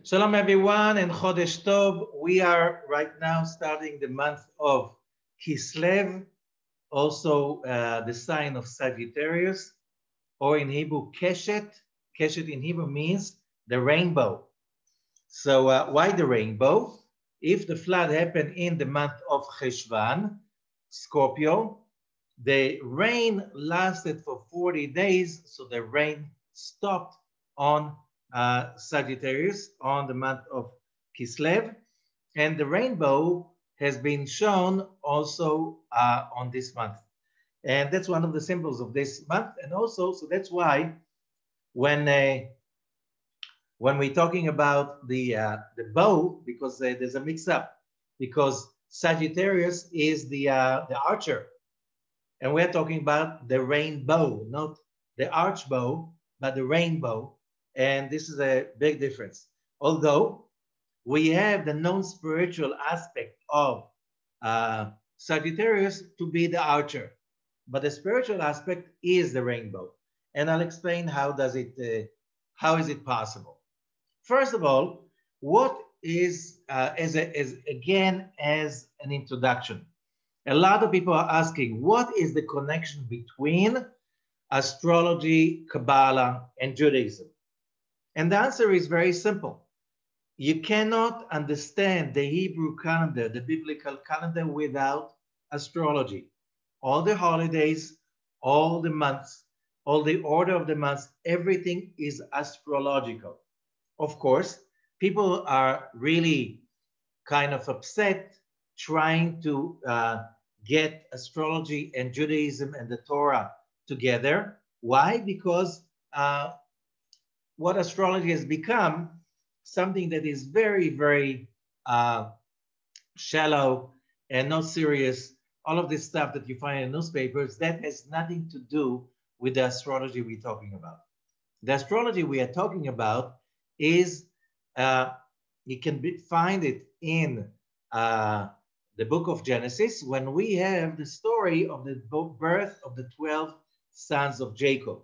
Shalom everyone and Chodesh Tov. We are right now starting the month of Kislev, also the sign of Sagittarius, or in Hebrew, Keshet. Keshet in Hebrew means the rainbow. So why the rainbow? If the flood happened in the month of Cheshvan, Scorpio, the rain lasted for 40 days, so the rain stopped on Sagittarius on the month of Kislev, and the rainbow has been shown also on this month. And that's one of the symbols of this month. And also, so that's why when we're talking about the bow, because there's a mix-up, because Sagittarius is the archer, and we're talking about the rainbow, not the archbow, but the rainbow. And this is a big difference. Although we have the non-spiritual aspect of Sagittarius to be the archer, but the spiritual aspect is the rainbow. And I'll explain how is it possible. First of all, what is as an introduction? A lot of people are asking, what is the connection between astrology, Kabbalah, and Judaism? And the answer is very simple. You cannot understand the Hebrew calendar, the biblical calendar, without astrology. All the holidays, all the months, all the order of the months, everything is astrological. Of course, people are really kind of upset trying to get astrology and Judaism and the Torah together. Why? Because what astrology has become something that is very, very shallow and not serious. All of this stuff that you find in newspapers, that has nothing to do with the astrology we're talking about. The astrology we are talking about is, you can find it in the book of Genesis, when we have the story of the birth of the 12 sons of Jacob.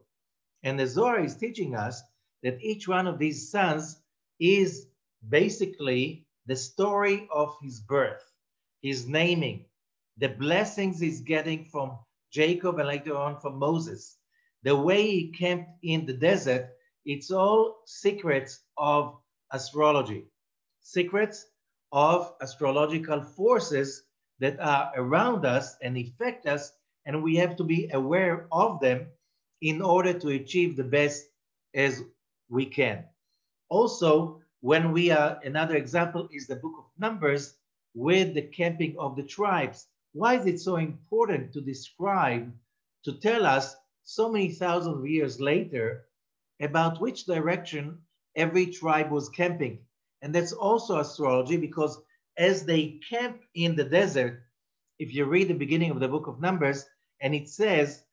And the Zohar is teaching us that each one of these sons is basically the story of his birth, his naming, the blessings he's getting from Jacob and later on from Moses, the way he camped in the desert. It's all secrets of astrology, secrets of astrological forces that are around us and affect us, and we have to be aware of them in order to achieve the best as we can. Also, when we are, another example is the book of Numbers with the camping of the tribes. Why is it so important to describe, to tell us so many thousands of years later about which direction every tribe was camping? And that's also astrology, because as they camp in the desert, if you read the beginning of the book of Numbers, and it says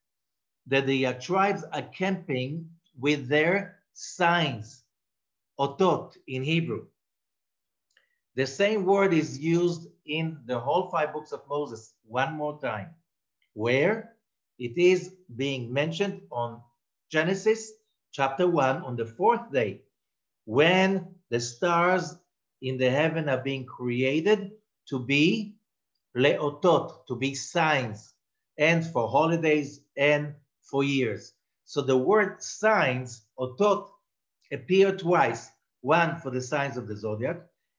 that the tribes are camping with their signs, otot in Hebrew. The same word is used in the whole 5 books of Moses one more time, where it is being mentioned on Genesis chapter 1 on the 4th day, when the stars in the heaven are being created to be leotot, to be signs, and for holidays and for years. So the word signs, otot, appear twice, one for the signs of the zodiac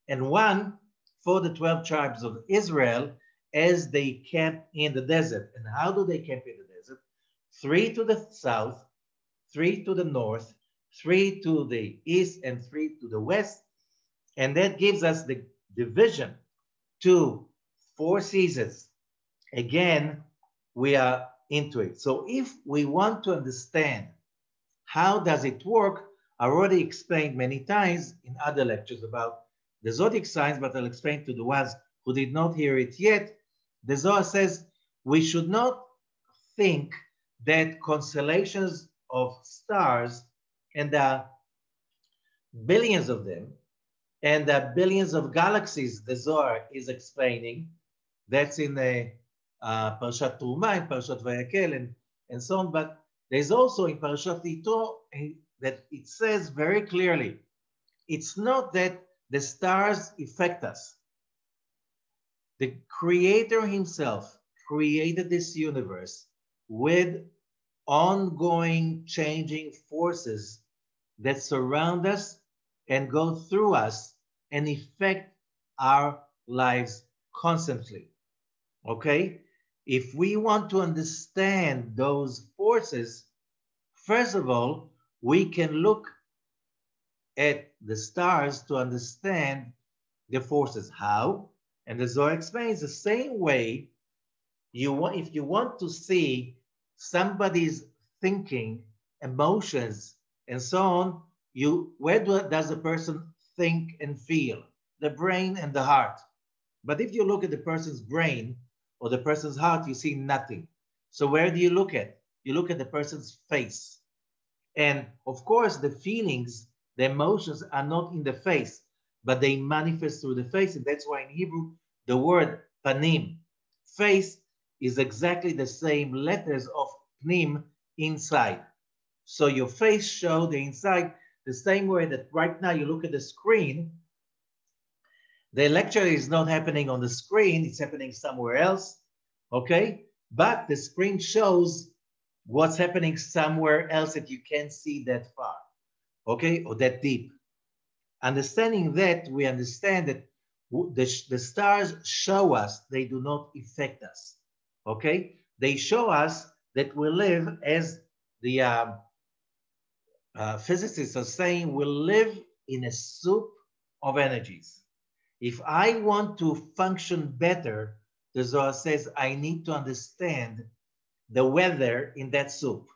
and one for the 12 tribes of Israel as they camp in the desert. And how do they camp in the desert? 3 to the south, 3 to the north, 3 to the east, and 3 to the west. And that gives us the division to 4 seasons. Again, we are into it. So if we want to understand how does it work, I already explained many times in other lectures about the zodiac signs, but I'll explain to the ones who did not hear it yet. The Zohar says we should not think that constellations of stars, and there are billions of them, and there are billions of galaxies, the Zohar is explaining. That's in the Parashat Truma, in Parashat Vayakel, and so on. But there's also in Parashat Yitro that it says very clearly It's not that the stars affect us. The Creator himself created this universe with ongoing changing forces that surround us and go through us and affect our lives constantly. Okay? If we want to understand those forces, first of all, we can look at the stars to understand the forces. How? And the Zohar explains the same way if you want to see somebody's thinking, emotions, and so on, does a person think and feel? The brain and the heart. But if you look at the person's brain or the person's heart, you see nothing. So where do you look at? You look at the person's face. And of course, the feelings, the emotions are not in the face, but they manifest through the face. And that's why in Hebrew, the word panim, face, is exactly the same letters of pnim, inside. So your face shows the inside the same way that right now you look at the screen. The lecture is not happening on the screen, it's happening somewhere else, okay? But the screen shows what's happening somewhere else that you can't see that far, okay, or that deep. Understanding that, we understand that the stars show us, they do not affect us, okay? They show us that we live, as the physicists are saying, we live in a soup of energies. If I want to function better, the Zohar says I need to understand the weather in that soup,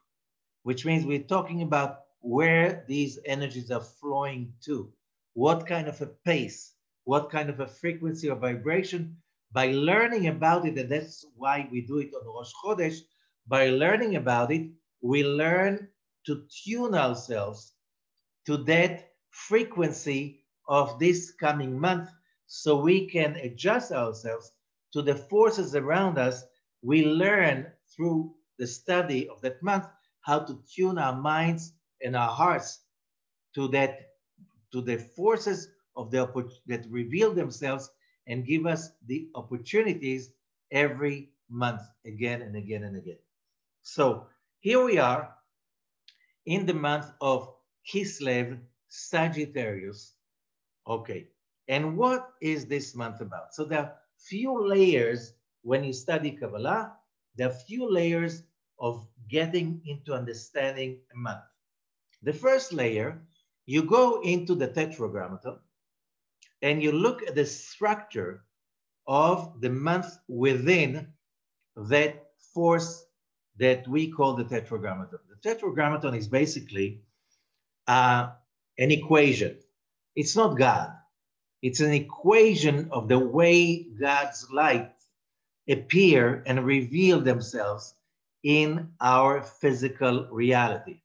which means we're talking about where these energies are flowing to, what kind of a pace, what kind of a frequency or vibration. By learning about it, and that's why we do it on Rosh Chodesh, by learning about it, we learn to tune ourselves to that frequency of this coming month, so we can adjust ourselves to the forces around us. We learn through the study of that month how to tune our minds and our hearts to the forces of that reveal themselves and give us the opportunities every month, again and again and again. So here we are in the month of Kislev, Sagittarius. Okay, and what is this month about? So there are few layers when you study Kabbalah. There are few layers of getting into understanding a month. The first layer, you go into the Tetragrammaton and you look at the structure of the month within that force that we call the Tetragrammaton. The Tetragrammaton is basically an equation. It's not God. It's an equation of the way God's light appear and reveal themselves in our physical reality.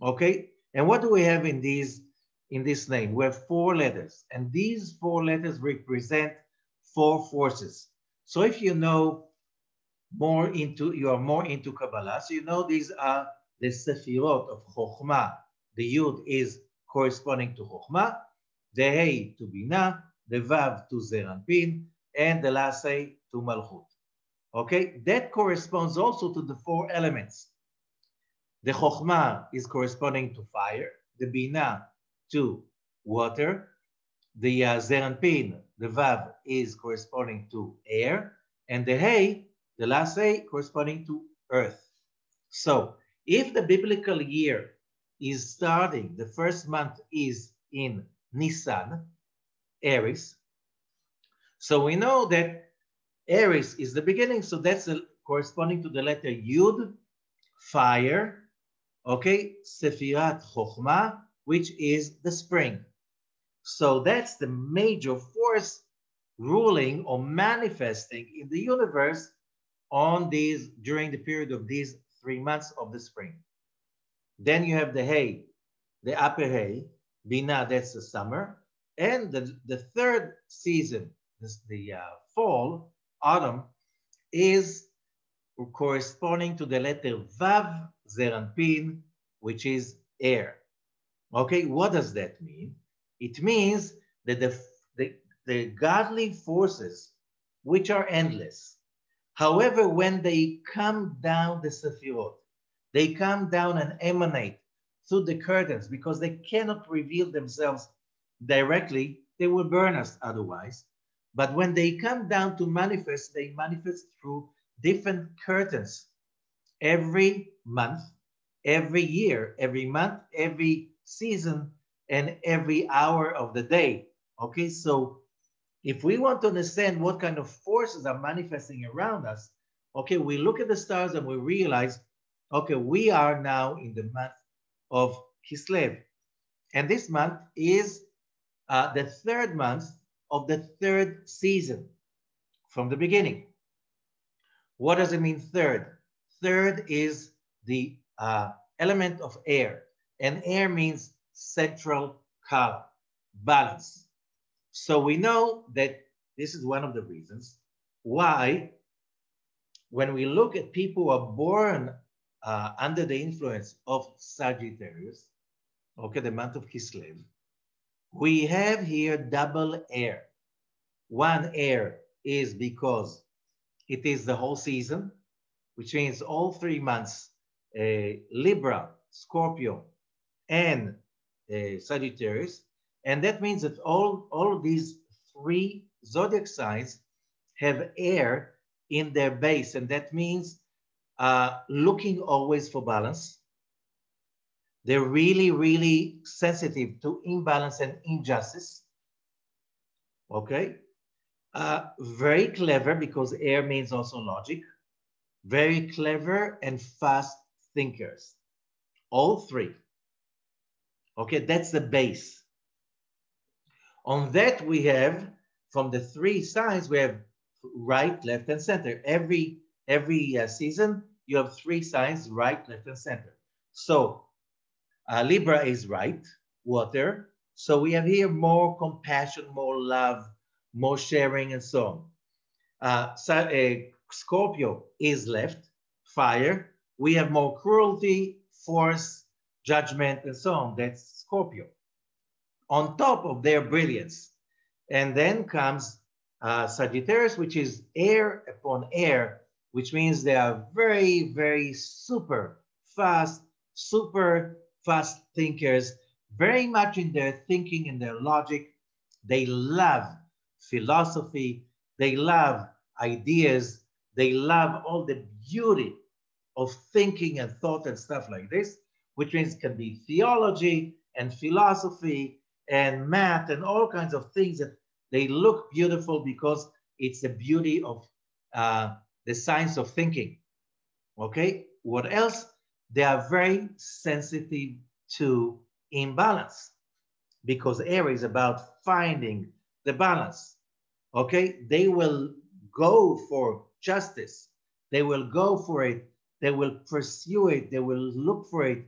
Okay? And what do we have in this name? We have 4 letters, and these 4 letters represent 4 forces. So if you know you are more into Kabbalah, so you know these are the Sefirot of Chokhmah. The Yud is corresponding to Chokhmah, the Hey to Binah, the Vav to Zeranpin, and the Lasei to Malchut. Okay, that corresponds also to the 4 elements. The Chokhmah is corresponding to fire, the Binah to water, the Zeranpin, the Vav, is corresponding to air, and the Hey, the Lasei, corresponding to earth. So if the biblical year is starting, the first month is in Nisan, Aries. So we know that Aries is the beginning, so that's corresponding to the letter Yud, fire, okay, Sefirat Chokhmah, which is the spring. So that's the major force ruling or manifesting in the universe during the period of these 3 months of the spring. Then you have the Hay, the upper Hay, Binah, that's the summer, and the third season, the fall, autumn, is corresponding to the letter Vav, Zeranpin, which is air. Okay, what does that mean? It means that the godly forces, which are endless, however, when they come down the Sephirot, they come down and emanate through the curtains because they cannot reveal themselves directly. They will burn us otherwise. But when they come down to manifest, they manifest through different curtains every month, every year, every month, every season, and every hour of the day. Okay, so if we want to understand what kind of forces are manifesting around us, okay, we look at the stars and we realize, okay, we are now in the month of Kislev. And this month is the third month of the third season from the beginning. What does it mean, third? Third is the element of air, and air means central color, balance. So we know that this is one of the reasons why when we look at people who are born under the influence of Sagittarius, okay, the month of Kislev, we have here double air. One air is because it is the whole season, which means all 3 months, Libra, Scorpio, and Sagittarius. And that means that all of these 3 zodiac signs have air in their base. And that means looking always for balance. They're really, really sensitive to imbalance and injustice. Okay. Very clever because air means also logic. Very clever and fast thinkers. All 3. Okay, that's the base. On that we have, from the 3 signs, we have right, left, and center. Every season, you have 3 signs, right, left, and center. So Libra is right, water. So we have here more compassion, more love, more sharing, and so on. Scorpio is left, fire. We have more cruelty, force, judgment, and so on. That's Scorpio. On top of their brilliance. And then comes Sagittarius, which is air upon air, which means they are very, very super fast thinkers, very much in their thinking and their logic. They love philosophy. They love ideas. They love all the beauty of thinking and thought and stuff like this, which means it can be theology and philosophy and math and all kinds of things that they look beautiful because it's the beauty of the science of thinking. Okay, what else? They are very sensitive to imbalance because air is about finding the balance. Okay, they will go for justice. They will go for it. They will pursue it. They will look for it,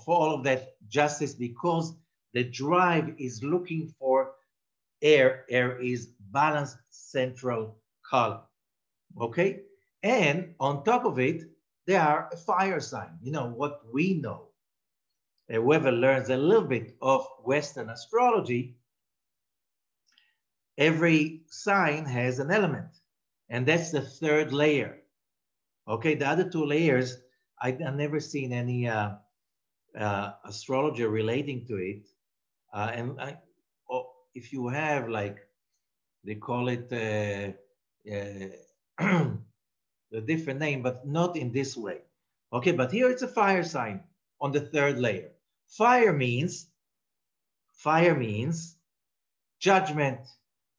for all of that justice, because the drive is looking for air. Air is balanced central color. Okay, and on top of it, they are a fire sign. You know what we know. Whoever learns a little bit of Western astrology, every sign has an element, and that's the 3rd layer. Okay, the other 2 layers, I've never seen any astrologer relating to it. If you have, like, they call it a different name, but not in this way. Okay, but here it's a fire sign on the 3rd layer. Fire means judgment.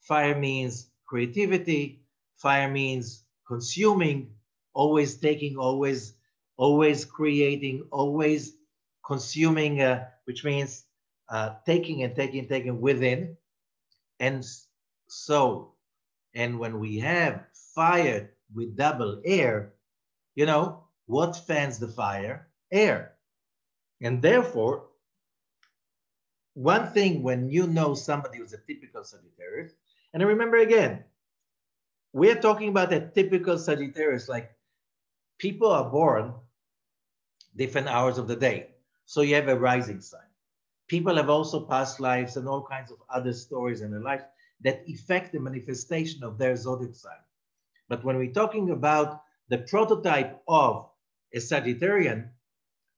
Fire means creativity. Fire means consuming, always taking, always creating, always consuming, which means taking and taking within. And so, and when we have fire with double air, you know, what fans the fire? Air. And therefore, one thing when you know somebody who's a typical Sagittarius, and I remember again, we're talking about a typical Sagittarius, like people are born different hours of the day. So you have a rising sign. People have also past lives and all kinds of other stories in their life that affect the manifestation of their zodiac sign. But when we're talking about the prototype of a Sagittarian,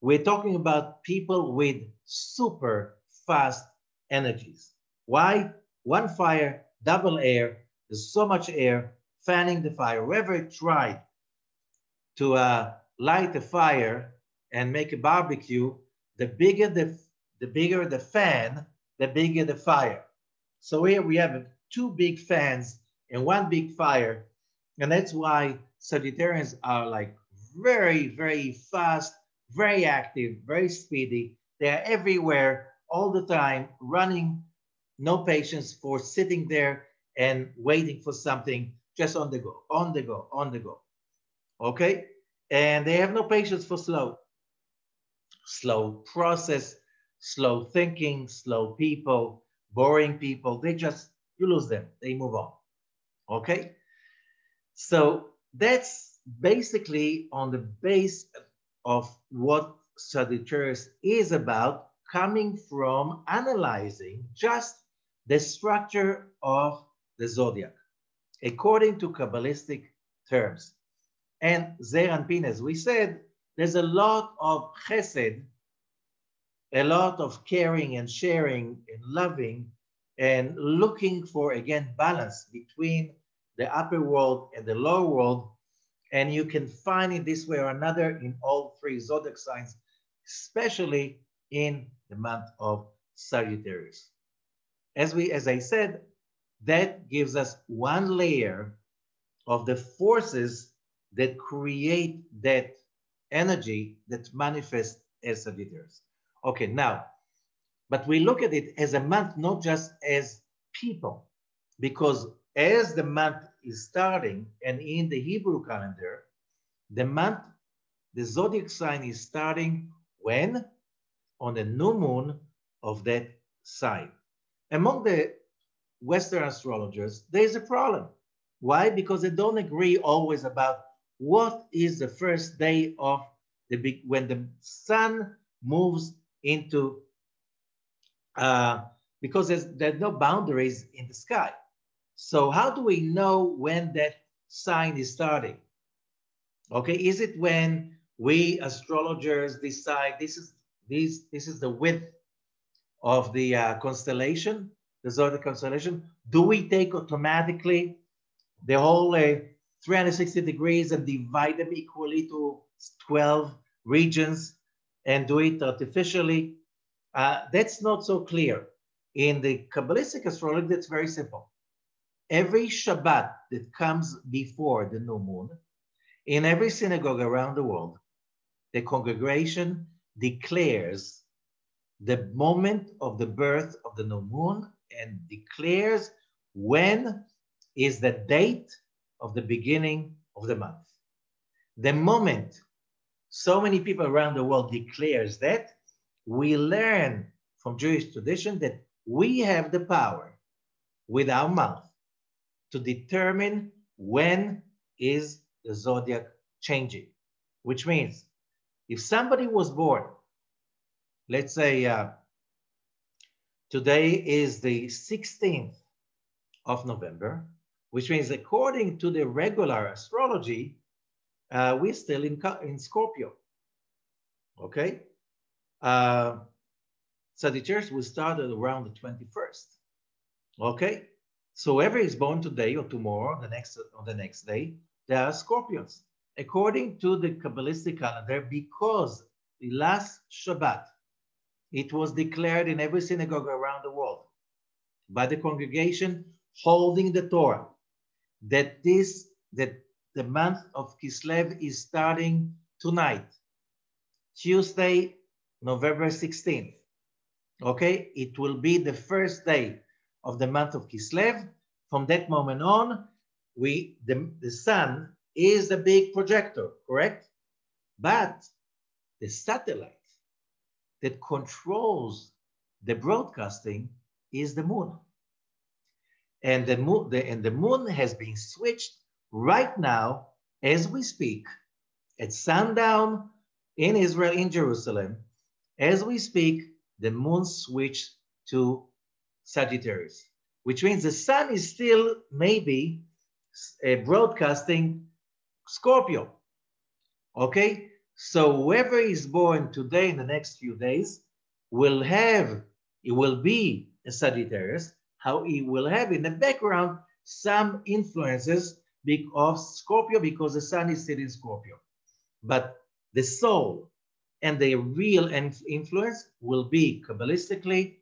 we're talking about people with super fast energies. Why? One fire, double air. There's so much air fanning the fire. Whoever tried to light a fire and make a barbecue, the bigger the fan, the bigger the fire. So here we have two big fans and one big fire, and that's why Sagittarians are like very, very fast, very active, very speedy. They are everywhere all the time, running, no patience for sitting there and waiting for something, just on the go, on the go, on the go. Okay? And they have no patience for slow process, slow thinking, slow people, boring people. They just, you lose them, they move on. Okay? So that's basically on the base of what Sagittarius is about, coming from analyzing just the structure of the zodiac according to Kabbalistic terms. And Zeir Anpin, as we said, there's a lot of chesed, a lot of caring and sharing and loving and looking for, again, balance between the upper world and the lower world. And you can find it this way or another in all three zodiac signs, especially in the month of Sagittarius. As I said, that gives us one layer of the forces that create that energy that manifests as Sagittarius. Okay, now, but we look at it as a month, not just as people, because as the month is starting, and in the Hebrew calendar, the month, the zodiac sign is starting when? On the new moon of that sign. Among the Western astrologers, there's a problem. Why? Because they don't agree always about what is the first day of when the sun moves into, because there's no boundaries in the sky. So how do we know when that sign is starting? Okay, is it when we astrologers decide this is the width of the constellation, the zodiac constellation? Do we take automatically the whole 360 degrees and divide them equally to 12 regions and do it artificially? That's not so clear. In the Kabbalistic astrology, that's very simple. Every Shabbat that comes before the new moon, in every synagogue around the world, the congregation declares the moment of the birth of the new moon and declares when is the date of the beginning of the month. The moment so many people around the world declares that, we learn from Jewish tradition that we have the power with our mouth to determine when is the zodiac changing, which means if somebody was born, let's say today is the 16th of November, which means according to the regular astrology, we're still in Scorpio, okay? Sagittarius will start at around the 21st, okay? So whoever is born today or tomorrow, on the next day, they are Scorpions. According to the Kabbalistic calendar, because the last Shabbat, it was declared in every synagogue around the world by the congregation holding the Torah that the month of Kislev is starting tonight, Tuesday, November 16th. Okay, it will be the first day of the month of Kislev. From that moment on, the sun is the big projector, correct? But the satellite that controls the broadcasting is the moon. And the moon has been switched right now as we speak at sundown in Israel, in Jerusalem. As we speak, the moon switched to Sagittarius, which means the sun is still maybe broadcasting Scorpio. Okay, so whoever is born today in the next few days will be a Sagittarius. How he will have in the background some influences of Scorpio because the sun is still in Scorpio. But the soul and the real influence will be Kabbalistically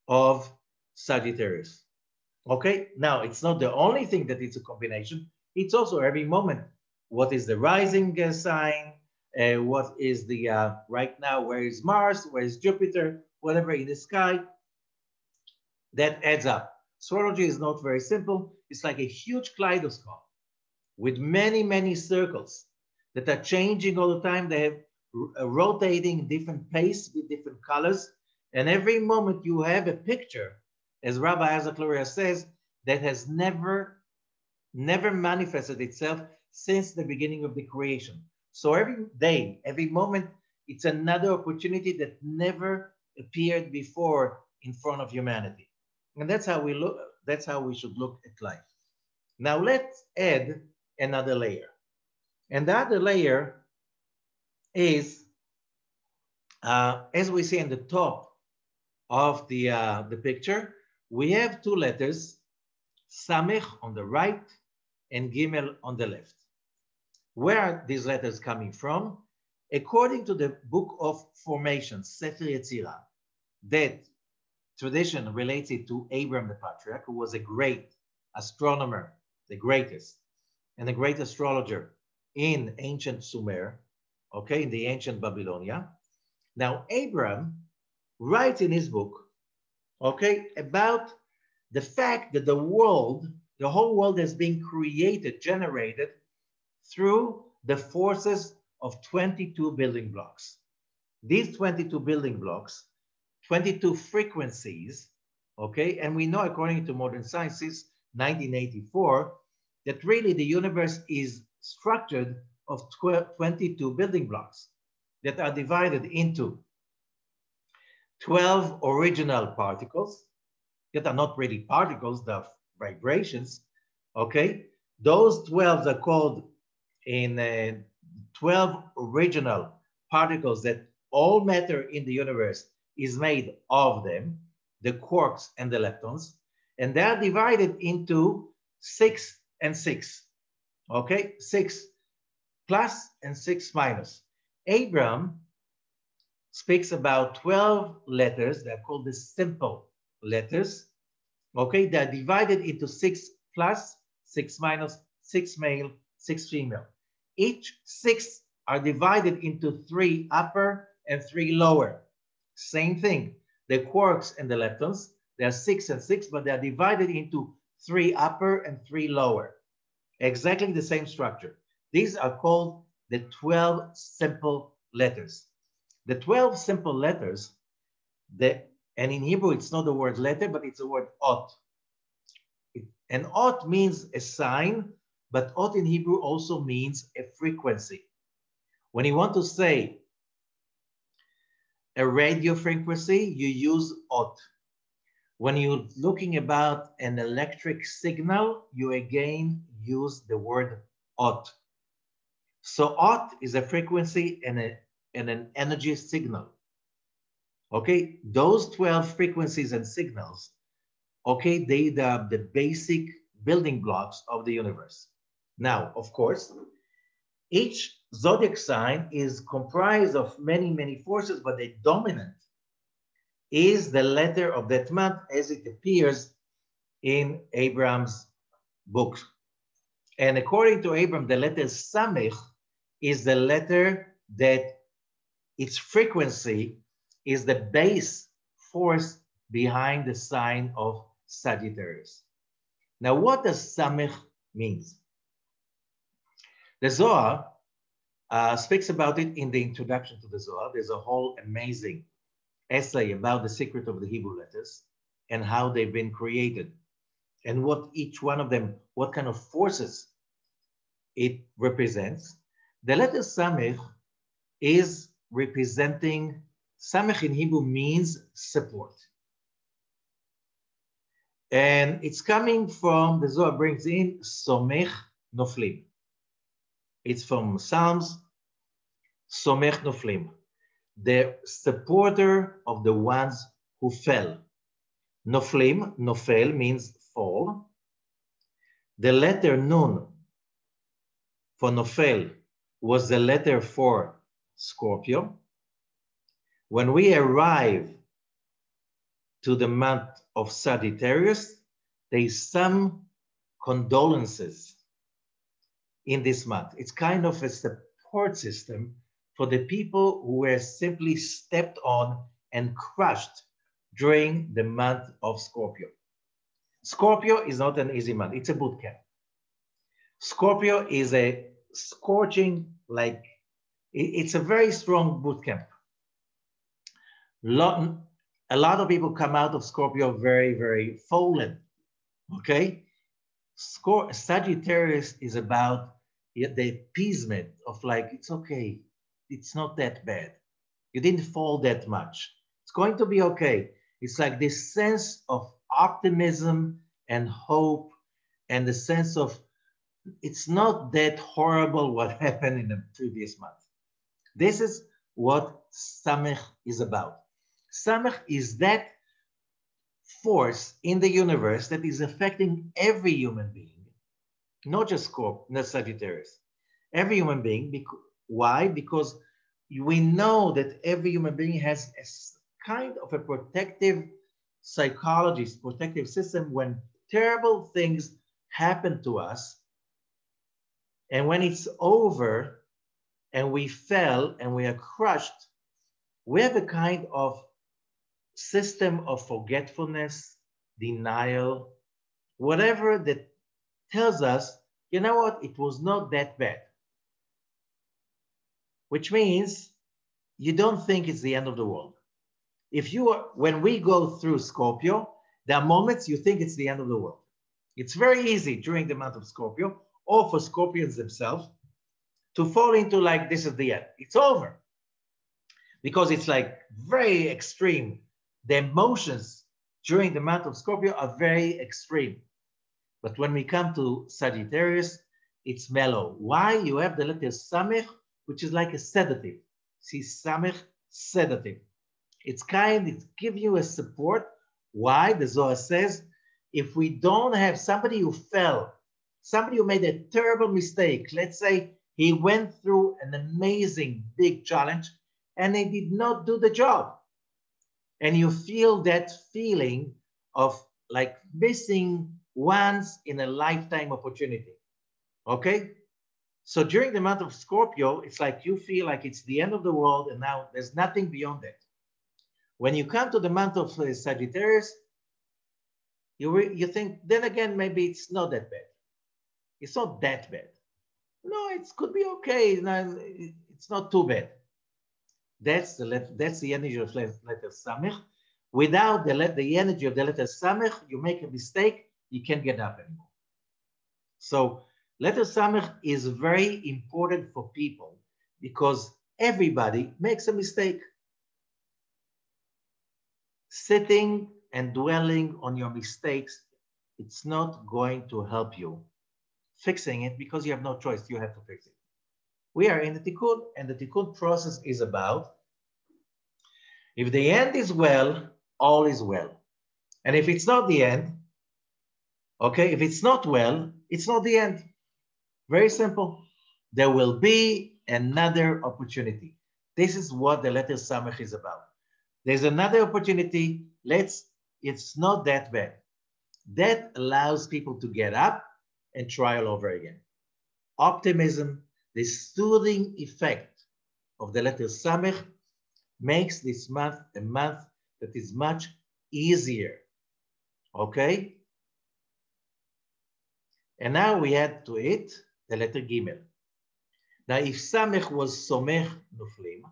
of Sagittarius. Okay, now it's not the only thing that it's a combination. It's also every moment. What is the rising sign? What is the, right now, where is Mars? Where is Jupiter? Whatever in the sky. That adds up. Astrology is not very simple. It's like a huge kaleidoscope with many, many circles that are changing all the time. They have rotating different pace with different colors. And every moment you have a picture, as Rabbi Isaac Luria says, that has never manifested itself since the beginning of the creation. So every day, every moment, it's another opportunity that never appeared before in front of humanity. And that's how we look, that's how we should look at life. Now let's add another layer. And the other layer is, as we see in the top of the picture, we have two letters, Samech on the right and Gimel on the left. Where are these letters coming from? According to the book of formation, Sefer Yetzirah, that tradition relates it to Abram the patriarch, who was a great astronomer, the greatest, and a great astrologer in ancient Sumer, okay, in the ancient Babylonia. Now, Abram writes in his book, okay, about the fact that the whole world has been created, generated through the forces of 22 building blocks. These 22 building blocks, 22 frequencies, okay, and we know according to modern science since 1984 that really the universe is structured of 22 building blocks that are divided into 12 original particles that are not really particles, they're vibrations, okay? Those 12 are called in 12 original particles that all matter in the universe is made of them, the quarks and the leptons, and they are divided into 6 and 6, okay? 6 plus and 6 minus. Abram speaks about 12 letters. They're called the simple letters, okay? They're divided into 6 plus, 6 minus, 6 male, 6 female. Each 6 are divided into 3 upper and 3 lower. Same thing, the quarks and the leptons, they're 6 and 6, but they're divided into 3 upper and 3 lower. Exactly the same structure. These are called the 12 simple letters. The 12 simple letters, and in Hebrew, it's not the word letter, but it's the word ot. And ot means a sign, but ot in Hebrew also means a frequency. When you want to say a radio frequency, you use ot. When you're looking about an electric signal, you again use the word ot. So ot is a frequency and an energy signal. Okay, those 12 frequencies and signals, okay, they are the basic building blocks of the universe. Now, of course, each zodiac sign is comprised of many, many forces, but the dominant is the letter of that month as it appears in Abram's book. And according to Abram, the letter Samech is the letter that its frequency is the base force behind the sign of Sagittarius. Now, what does Samech means? The Zohar speaks about it in the introduction to the Zohar. There's a whole amazing essay about the secret of the Hebrew letters and how they've been created and what each one of them, what kind of forces it represents. The letter Samech is representing Samech in Hebrew means support. And it's coming from, the Zohar brings in, Somech Noflim. It's from Psalms, Somech Noflim, the supporter of the ones who fell. Noflim, Nofel means fall. The letter Nun for Nofel was the letter for Scorpio. When we arrive to the month of Sagittarius, there is some condolences in this month. It's kind of a support system for the people who were simply stepped on and crushed during the month of Scorpio. Scorpio is not an easy month. It's a boot camp. Scorpio is a scorching, like, it's a very strong boot camp. A lot of people come out of Scorpio very, very fallen, okay? Sagittarius is about the appeasement of like, it's okay. It's not that bad. You didn't fall that much. It's going to be okay. It's like this sense of optimism and hope and the sense of it's not that horrible what happened in the previous month. This is what Samech is about. Samech is that force in the universe that is affecting every human being, not just Sagittarius, every human being. Why? Because we know that every human being has a kind of a protective psychology, protective system when terrible things happen to us. And when it's over and we fell and we are crushed, we have a kind of system of forgetfulness, denial, whatever that tells us, you know what, it was not that bad. Which means you don't think it's the end of the world. When we go through Scorpio, there are moments you think it's the end of the world. It's very easy during the month of Scorpio, or for Scorpions themselves, to fall into like, this is the end. It's over. Because it's like very extreme. The emotions during the month of Scorpio are very extreme. But when we come to Sagittarius, it's mellow. Why? You have the letter Samech, which is like a sedative. See, Samech, sedative. It gives you a support. Why? The Zohar says, if we don't have somebody who fell, somebody who made a terrible mistake, let's say he went through an amazing big challenge and he did not do the job. And you feel that feeling of like missing once in a lifetime opportunity. Okay? So during the month of Scorpio, it's like you feel like it's the end of the world and now there's nothing beyond that. When you come to the month of Sagittarius, you think, then again, maybe it's not that bad. It's not that bad. No, it could be okay. It's not too bad. That's the energy of letter Samech. Without the energy of the letter Samech, you make a mistake, you can't get up anymore. So letter Samech is very important for people because everybody makes a mistake. Sitting and dwelling on your mistakes, it's not going to help you. Fixing it because you have no choice, you have to fix it. We are in the Tikkun, and the Tikkun process is about, if the end is well, all is well. And if it's not the end, okay, if it's not well, it's not the end. Very simple. There will be another opportunity. This is what the letter Samech is about. There's another opportunity. It's not that bad. That allows people to get up and try all over again. Optimism, the soothing effect of the letter Samech makes this month a month that is much easier. Okay? And now we add to it the letter Gimel. Now, if Samech was Somech Nuflim,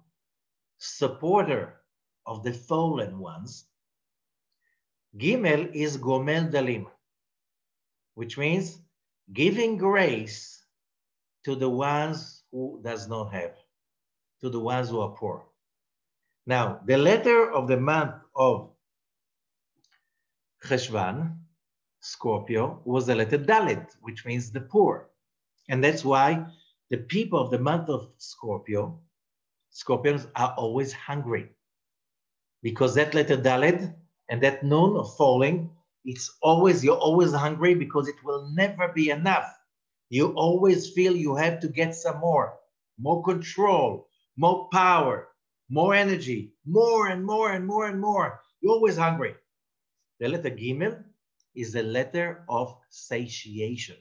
supporter of the fallen ones, Gimel is Gomel Dalim, which means giving grace to the ones who does not have, to the ones who are poor. Now, the letter of the month of Cheshvan, Scorpio, was the letter Dalet, which means the poor. And that's why the people of the month of Scorpio, Scorpions are always hungry. Because that letter Dalet and that noon of falling, you're always hungry because it will never be enough. You always feel you have to get some more control, more power, more energy, more and more and more and more. You're always hungry. The letter Gimel is the letter of satiation.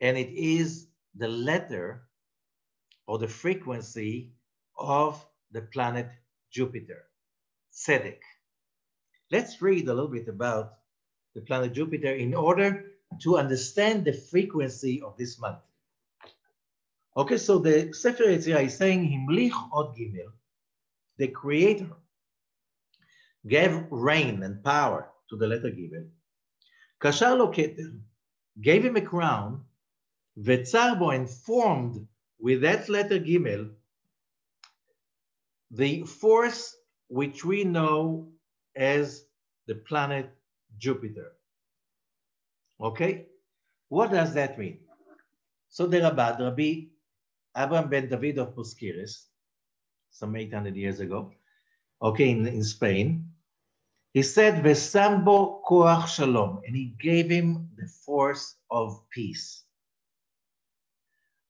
And it is the letter or the frequency of the planet Jupiter, Tzedek. Let's read a little bit about the planet Jupiter in order to understand the frequency of this month. Okay, so the Sefer Yetzirah is saying, Himlich od Gimel, the creator, gave reign and power to the letter Gimel. Kashar lo keter, gave him a crown, Vetzar bo, and formed with that letter Gimel the force which we know as the planet Jupiter. Okay, what does that mean? So the Rabbi Abraham ben David of Puskiris, some 800 years ago, okay, in Spain, he said, Vesambo koach shalom, and he gave him the force of peace.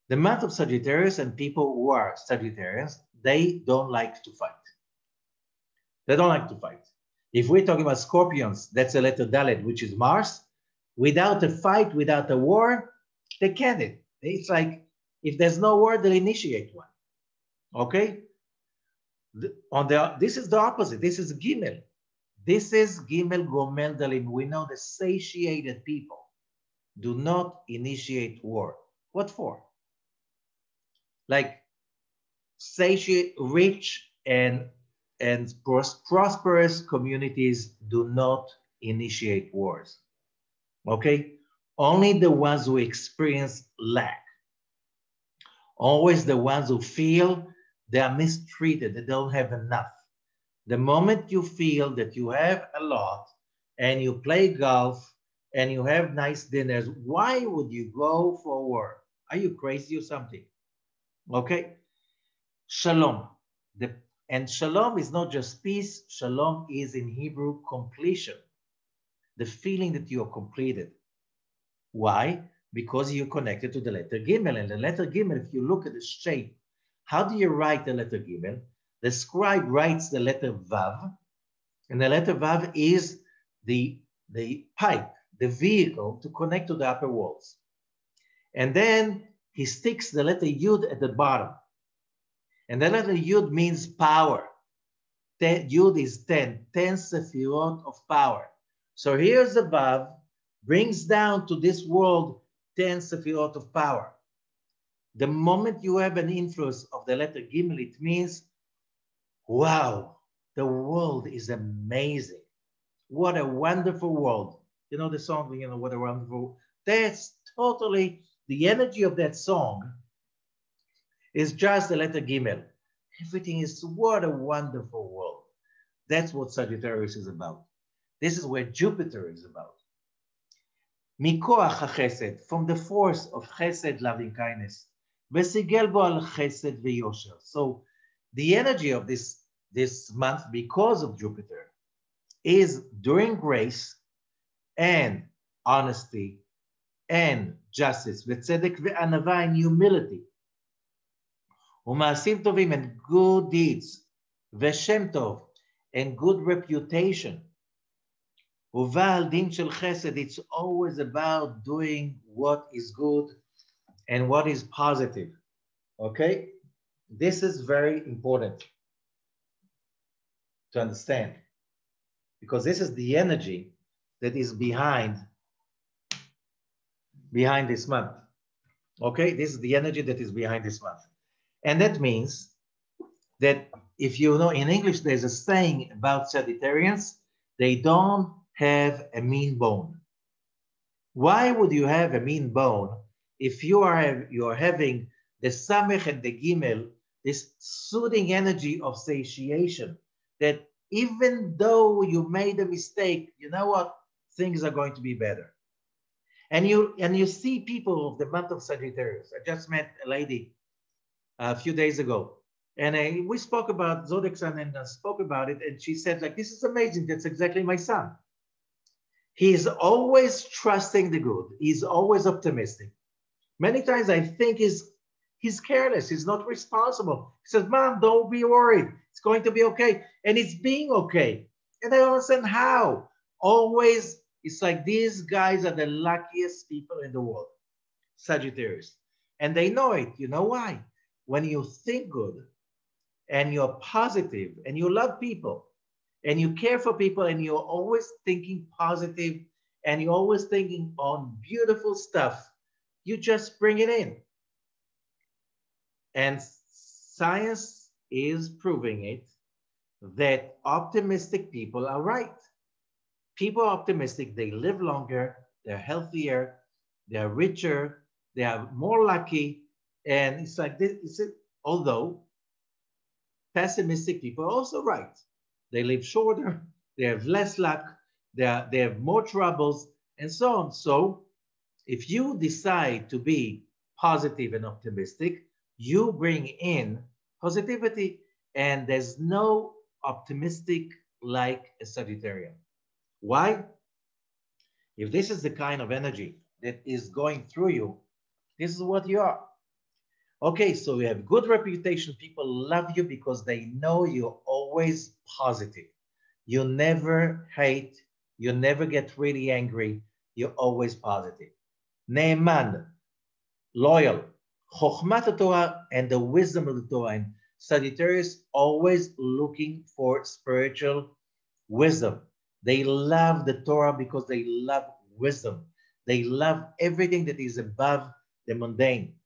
The month of Sagittarius and people who are Sagittarians, they don't like to fight. They don't like to fight. If we're talking about Scorpions, that's a letter Dalet, which is Mars. Without a fight, without a war, they can't. It's like, if there's no war, they'll initiate one. Okay? This is the opposite. This is Gimel. This is Gimel Gomel Dalim. We know the satiated people do not initiate war. What for? Like, satiate, rich and prosperous communities do not initiate wars. Okay? Only the ones who experience lack. Always the ones who feel they are mistreated, they don't have enough. The moment you feel that you have a lot and you play golf and you have nice dinners, why would you go for war? Are you crazy or something? Okay? Shalom. And shalom is not just peace. Shalom is in Hebrew completion. The feeling that you are completed. Why? Because you're connected to the letter Gimel. And the letter Gimel, if you look at the shape, how do you write the letter Gimel? The scribe writes the letter Vav, and the letter Vav is the pipe, the vehicle to connect to the upper walls. And then he sticks the letter Yud at the bottom. And the letter Yud means power. Yud is 10 sefirot of power. So here's the Vav, brings down to this world 10 sefirot of power. The moment you have an influence of the letter Gimel, it means, wow, the world is amazing. What a wonderful world. You know the song, what a wonderful, that's totally, the energy of that song is just the letter Gimel. Everything is, what a wonderful world. That's what Sagittarius is about. This is where Jupiter is about. Mikoach HaChesed, from the force of Chesed, loving kindness. Vesigel bo al Chesed v'yosher. So the energy of this month, because of Jupiter, is during grace and honesty and justice, v'tzedek v'anava, and humility. U'ma'asim tovim, and good deeds, v'shem tov, and good reputation. Uval din shel chesed, it's always about doing what is good and what is positive. Okay? This is very important to understand, because this is the energy that is behind this month. Okay? This is the energy that is behind this month. And that means that if you know, in English, there's a saying about Sagittarians, they don't have a mean bone. Why would you have a mean bone if you are having the Samech and the Gimel this soothing energy of satiation, that even though you made a mistake, you know what? Things are going to be better. And you see people of the month of Sagittarius. I just met a lady a few days ago, and we spoke about zodiac sign and spoke about it, and she said, like, this is amazing. That's exactly my son. He's always trusting the good. He's always optimistic. Many times I think he's careless. He's not responsible. He says, Mom, don't be worried. It's going to be okay. And it's being okay. And I don't understand how. Always, it's like these guys are the luckiest people in the world, Sagittarius. And they know it. You know why? When you think good and you're positive and you love people and you care for people and you're always thinking positive and you're always thinking on beautiful stuff, you just bring it in. And science is proving it that optimistic people are right. People are optimistic, they live longer, they're healthier, they're richer, they are more lucky. And it's like this, although pessimistic people are also right. They live shorter, they have less luck, they have more troubles, and so on. So if you decide to be positive and optimistic, you bring in positivity, and there's no optimistic like a Sagittarian. Why? If this is the kind of energy that is going through you, this is what you are. Okay, so you have good reputation. People love you because they know you're always positive. You never hate. You never get really angry. You're always positive. Ne'eman, loyal. Chokhmat Torah and the wisdom of the Torah. And Sagittarius always looking for spiritual wisdom. They love the Torah because they love wisdom. They love everything that is above the mundane.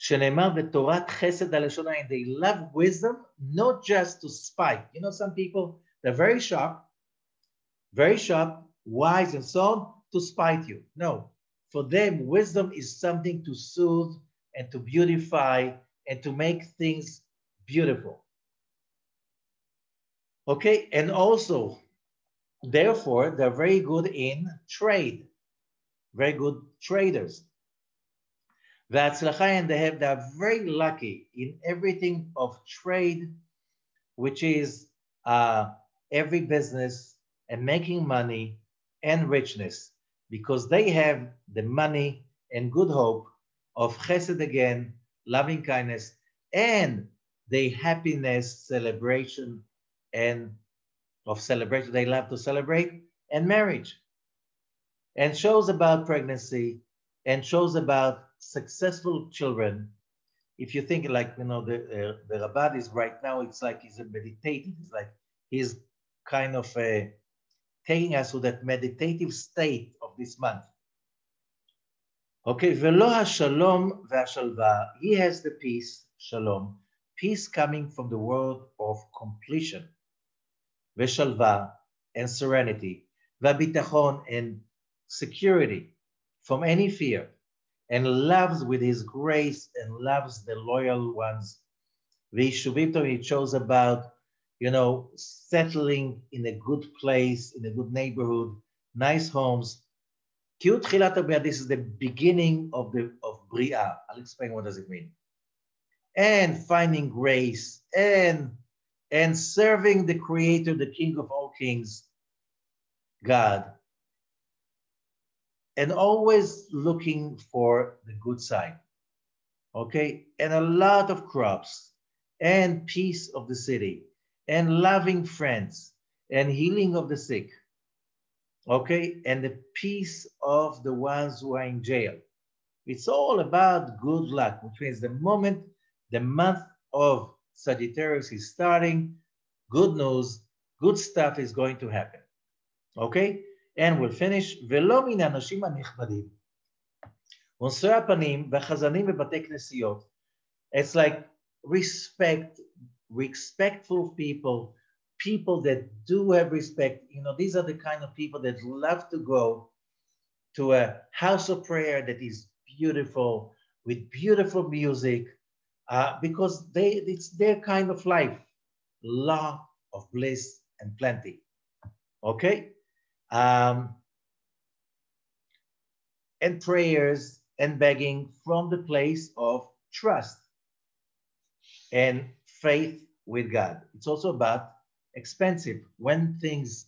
שנאמר בתורת חסד הלשון העין, they love wisdom not just to spite. You know, some people, they're very sharp, wise and so on, to spite you. No, for them, wisdom is something to soothe and to beautify and to make things beautiful. Okay, and also, therefore, they're very good in trade, very good traders. And they are very lucky in everything of trade, which is every business and making money and richness, because they have the money and good hope of chesed again, loving kindness, and the happiness, celebration, and of celebration. They love to celebrate, and marriage, and shows about pregnancy, and shows about successful children. If you think like, you know, the Rabbi is right now, it's like he's a meditative. It's like he's kind of taking us to that meditative state of this month. Okay, velo hashalom ve'ashalva. He has the peace, shalom, peace coming from the word of completion, ve'shalva, and serenity, ve'bitachon, and security from any fear, and loves with his grace and loves the loyal ones. V'yishuvito, he chose about, you know, settling in a good place, in a good neighborhood, nice homes. This is the beginning of Bria. I'll explain what does it mean. And finding grace and serving the Creator, the King of all kings, God. And always looking for the good side, okay? And a lot of crops, and peace of the city, and loving friends, and healing of the sick, okay? And the peace of the ones who are in jail. It's all about good luck, which means the moment the month of Sagittarius is starting, good news, good stuff is going to happen, okay? And we'll finish. ולא מן האנשים הנכבדים, ונושאי הפנים והחזנים בבתי כנסיות. It's like respectful people, people that do have respect. You know, these are the kind of people that love to go to a house of prayer that is beautiful, with beautiful music, because it's their kind of life, law of bliss and plenty. Okay? And prayers and begging from the place of trust and faith with God. It's also about expensive. When things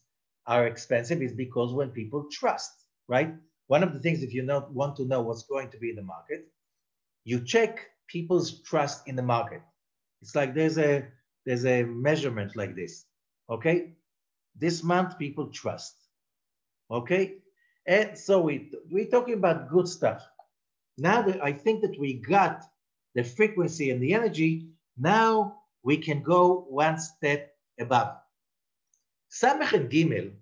are expensive is because when people trust, right? One of the things, if you want to know what's going to be in the market, you check people's trust in the market. It's like there's a measurement like this, okay? This month people trust, okay? And so we're talking about good stuff. Now that I think that we got the frequency and the energy, now we can go one step above. Samech and Gimel,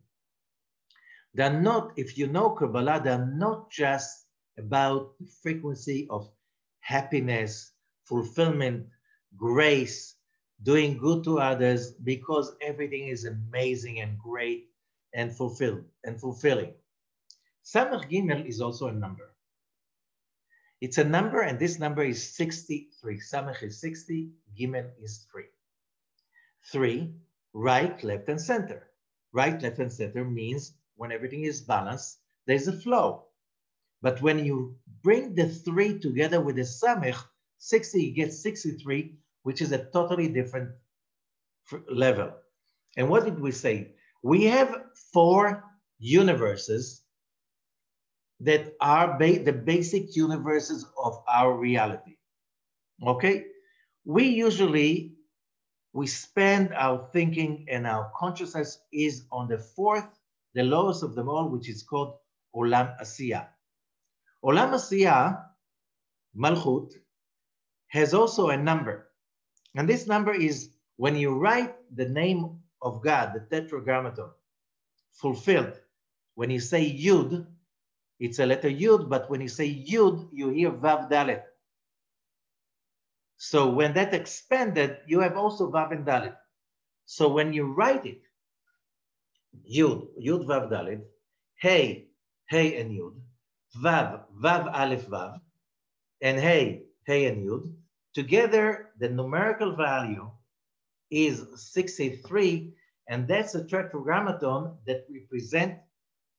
they're not, if you know Kabbalah, they're not just about the frequency of happiness, fulfillment, grace, doing good to others because everything is amazing and great and fulfilling. Samech Gimel is also a number. It's a number, and this number is 63. Samech is 60, Gimel is 3. 3, right, left, and center. Right, left, and center means when everything is balanced, there's a flow. But when you bring the 3 together with the Samech, 60, you get 63, which is a totally different level. And what did we say? We have 4 universes that are the basic universes of our reality. Okay? We spend our thinking and our consciousness is on the 4th, the lowest of them all, which is called Olam Asiya. Olam Asiya, Malchut, has also a number. And this number is when you write the name of God, the Tetragrammaton, fulfilled. When you say Yud, it's a letter Yud, but when you say Yud, you hear Vav Dalet. So when that expanded, you have also Vav and Dalet. So when you write it, Yud, Yud Vav Dalet, Hey, Hey and Yud, Vav, Vav Aleph Vav, and Hey, Hey and Yud, together the numerical value is 63, and that's a tetragrammaton that represents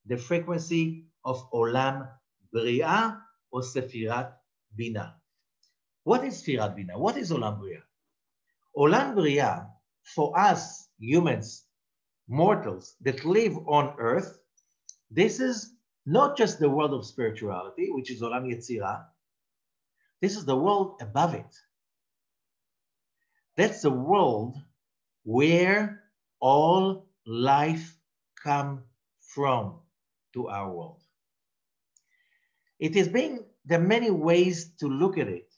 the frequency of Olam Bria or Sefirat Bina. What is Sefirat Bina? What is Olam Bria? Olam Bria, for us humans, mortals that live on earth, this is not just the world of spirituality, which is Olam Yetzirah. This is the world above it. That's the world where all life comes from to our world. There are many ways to look at it.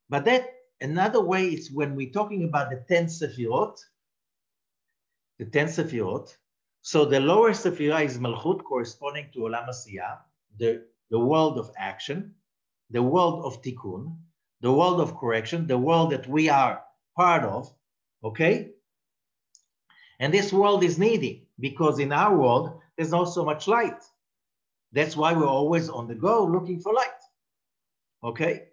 But that another way is when we're talking about the 10 Sefirot, the 10 Sefirot. So the lower Sefirah is Malchut, corresponding to Olam Asiyah, the world of action, the world of Tikkun, the world of correction, the world that we are part of, okay? And this world is needy because in our world, there's not so much light. That's why we're always on the go looking for light, okay?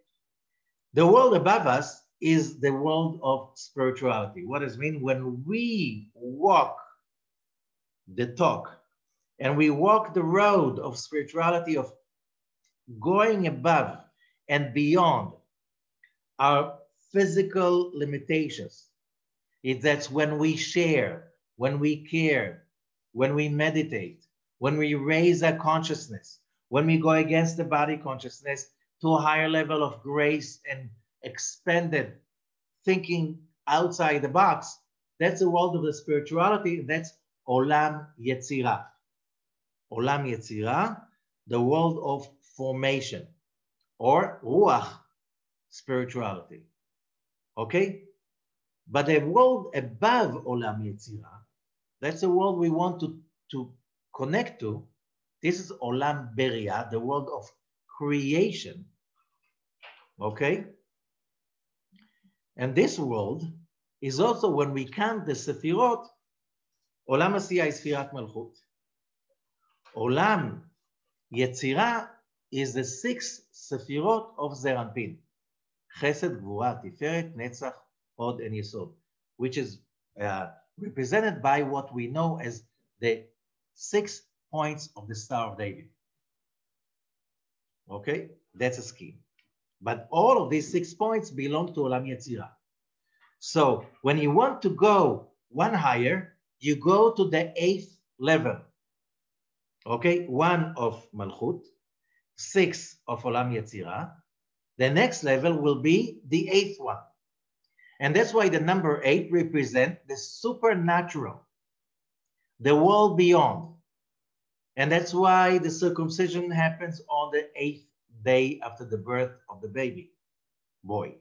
The world above us is the world of spirituality. What does it mean? When we walk the talk and we walk the road of spirituality, of going above and beyond our physical limitations, that's when we share, when we care, when we meditate, when we raise our consciousness, when we go against the body consciousness to a higher level of grace and expanded thinking outside the box. That's the world of the spirituality. That's Olam Yetzirah. Olam Yetzirah, the world of formation, or Ruach, spirituality. Okay? But the world above Olam Yetzirah, that's the world we want to connect to. This is Olam Beria, the world of creation. Okay? And this world is also, when we count the Sefirot, Olam Asiyah is Sfirat Malchut. Olam Yetzirah is the 6 Sefirot of Zeranpin. Chesed, Gvura, Tiferet, Netzach, Hod, and Yesod, which is represented by what we know as the 6 points of the Star of David. Okay, that's a scheme. But all of these 6 points belong to Olam Yetzirah. So when you want to go one higher, you go to the 8th level. Okay, 1 of Malchut, 6 of Olam Yetzirah. The next level will be the 8th one. And that's why the number 8 represents the supernatural, the world beyond. And that's why the circumcision happens on the 8th day after the birth of the baby boy.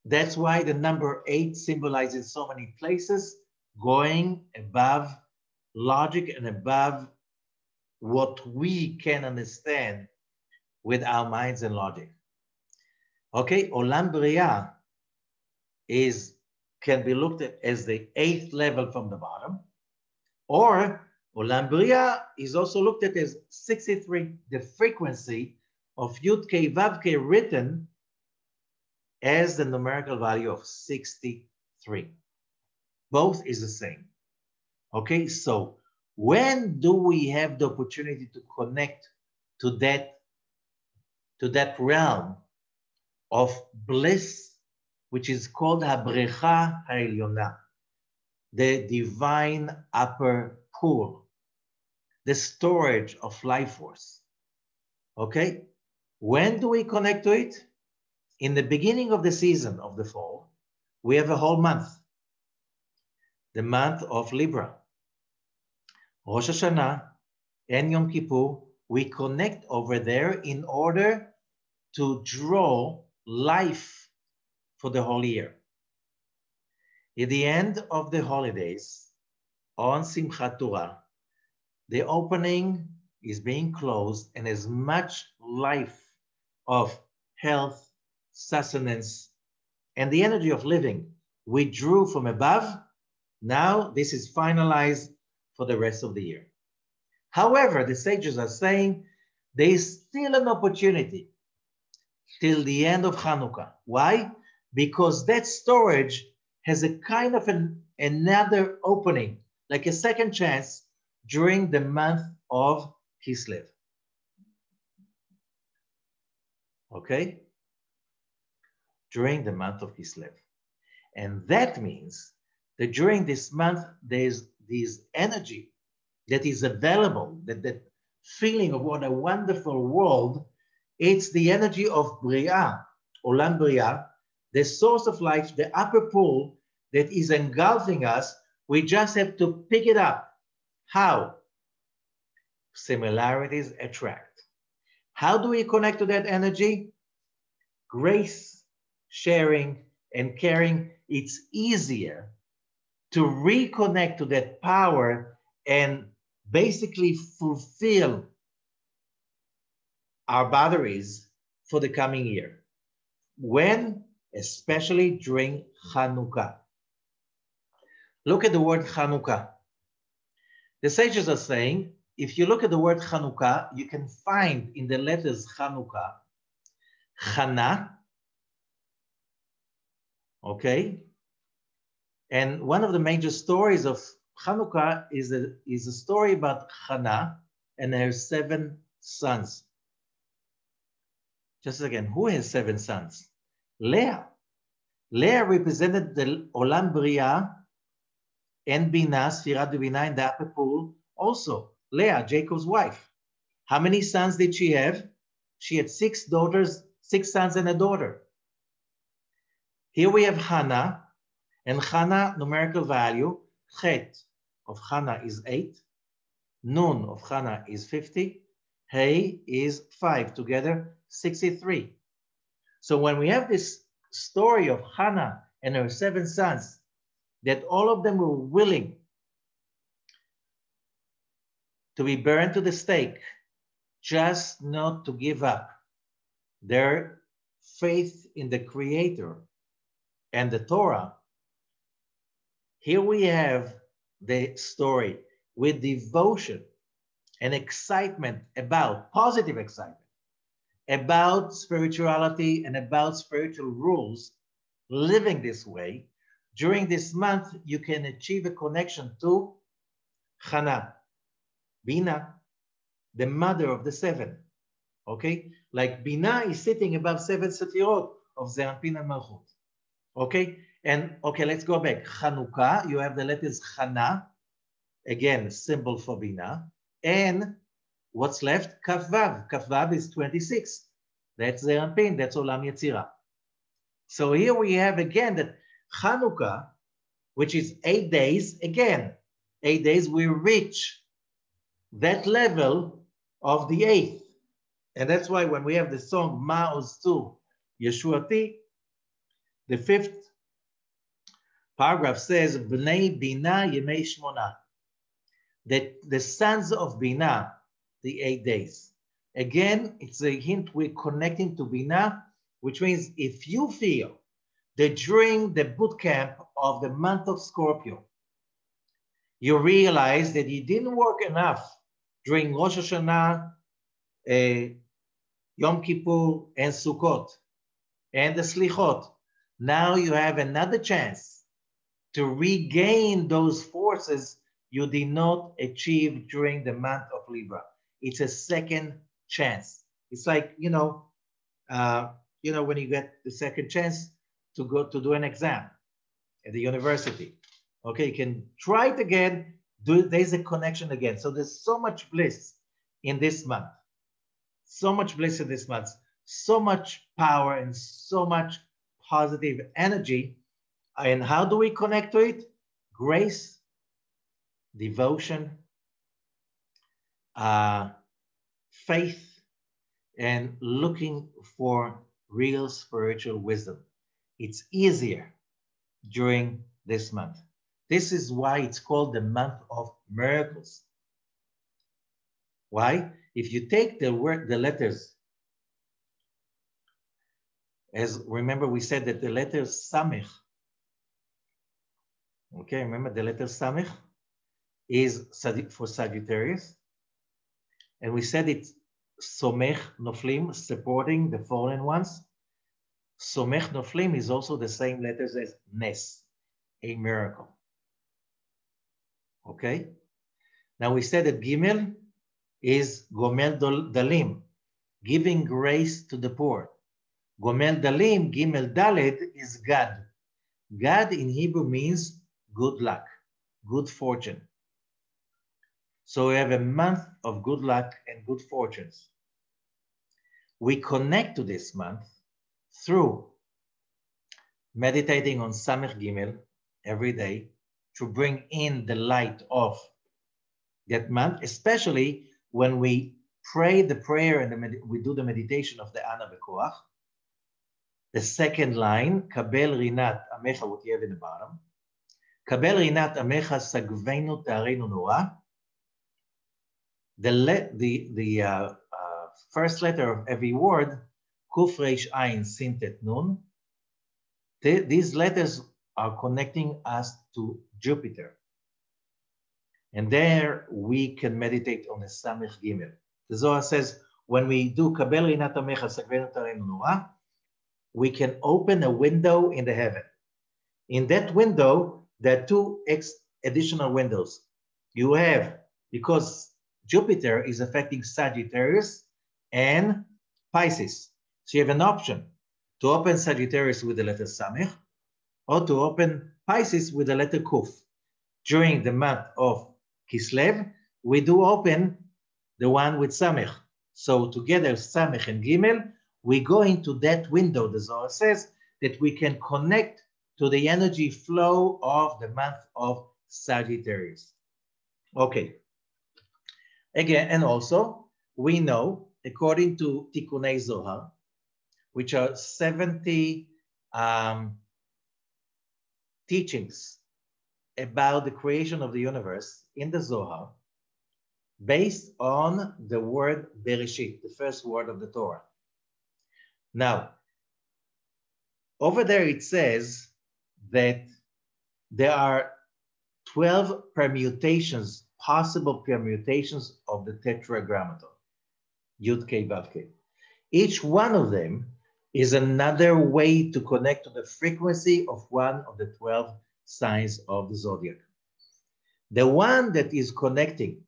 That's why the number 8 symbolizes so many places, going above logic and above what we can understand with our minds and logic. Okay, Olam Bria can be looked at as the 8th level from the bottom, or Olam Bria is also looked at as 63, the frequency of Youdkevitch written as the numerical value of 63. Both is the same. Okay, so when do we have the opportunity to connect to that realm of bliss, which is called Habrecha Ha'elyona, the divine upper pool, the storage of life force? Okay, when do we connect to it? In the beginning of the season of the fall, we have a whole month, the month of Libra. Rosh Hashanah and Yom Kippur, we connect over there in order to draw life for the whole year. At the end of the holidays, on Simchat Torah, the opening is being closed, and as much life of health, sustenance, and the energy of living we drew from above, now this is finalized for the rest of the year. However, the sages are saying there is still an opportunity till the end of Hanukkah. Why? Because that storage has a kind of another opening, like a second chance during the month of Kislev. Okay? During the month of Kislev. And that means that during this month, there's this energy that is available, that feeling of what a wonderful world. It's the energy of Bria, Olam Bria, the source of life, the upper pool that is engulfing us. We just have to pick it up. How? Similarities attract. How do we connect to that energy? Grace, sharing, and caring. It's easier to reconnect to that power and basically fulfill our batteries for the coming year. When? Especially during Hanukkah. Look at the word Hanukkah. The sages are saying, if you look at the word Hanukkah, you can find in the letters Hanukkah, Chana, okay? And one of the major stories of Hanukkah is a story about Chana and her 7 sons. Just again, who has 7 sons? Leah. Leah represented the Olam Bria and Bina, Sfirat Bina in the upper pool. Also, Leah, Jacob's wife. How many sons did she have? She had 6 daughters, 6 sons and a daughter. Here we have Hannah, and Hannah numerical value, Chet of Hannah is 8, Nun of Hannah is 50, Hey is 5, together 63. So when we have this story of Hannah and her 7 sons, that all of them were willing to be burned to the stake, just not to give up their faith in the Creator and the Torah. Here we have the story with devotion and excitement about, positive excitement, about spirituality and about spiritual rules, living this way, during this month, you can achieve a connection to Chana, Bina, the mother of the seven. Okay? Like Bina is sitting above seven Setirot of Zeranpin and Malchut. Okay? And okay, let's go back. Hanukkah, you have the letters Chana, again, symbol for Bina. And what's left? Kafvav. Kafvav is 26. That's Zeranpin, that's Olam Yetzirah. So here we have again that Hanukkah, which is 8 days, again, 8 days, we reach that level of the 8th. And that's why when we have the song Ma'oz Tu Yeshuati, the 5th paragraph says, Bnei Bina Yemei Shmona, that the sons of Bina, the 8 days. Again, it's a hint we're connecting to Bina, which means if you feel that during the boot camp of the month of Scorpio, you realize that you didn't work enough during Rosh Hashanah, Yom Kippur, and Sukkot, and the Slichot. Now you have another chance to regain those forces you did not achieve during the month of Libra. It's a second chance. It's like, when you get the second chance to go to do an exam at the university. Okay, you can try it again. There's a connection again. So there's so much bliss in this month. So much bliss in this month. So much power and so much positive energy. And how do we connect to it? Grace, devotion, faith, and looking for real spiritual wisdom. It's easier during this month. This is why it's called the month of miracles. Why? If you take the letters, as remember we said that the letter Samech, okay, remember the letter Samech is for Sagittarius, and we said it's Somech Noflim, supporting the fallen ones. Somech Noflim is also the same letters as Nes, a miracle. Okay? Now we said that Gimel is Gomel Dalim, giving grace to the poor. Gomel Dalim, Gimel Daled is Gad. Gad in Hebrew means good luck, good fortune. So we have a month of good luck and good fortunes. We connect to this month through meditating on Samech Gimel every day to bring in the light of that month, especially when we pray the prayer and we do the meditation of the Ana Bekoach. The second line, Kabel Rinat Amecha, what you have in the bottom. Kabel Rinat Amecha Sagvenu Ta'arenu Noah. The first letter of every word, Kuf Reish Ayin Sintet Nun. These letters are connecting us to Jupiter. And there we can meditate on the Samech Gimel. The Zohar says, when we do Kabel Rinat Amecha Sagvenu Ta'arenu Noah, we can open a window in the heaven. In that window, there are two additional windows. You have, because Jupiter is affecting Sagittarius and Pisces. So you have an option to open Sagittarius with the letter Samech or to open Pisces with the letter Kuf. During the month of Kislev, we do open the one with Samech. So together, Samech and Gimel, we go into that window, the Zohar says, that we can connect to the energy flow of the month of Sagittarius. Okay. Again, and also, we know, according to Tikkunei Zohar, which are 70 teachings about the creation of the universe in the Zohar, based on the word Bereshit, the first word of the Torah. Now, over there it says that there are 12 permutations, possible permutations of the Tetragrammaton, Youdkevitch. Each one of them is another way to connect to the frequency of one of the 12 signs of the zodiac. The one that is connecting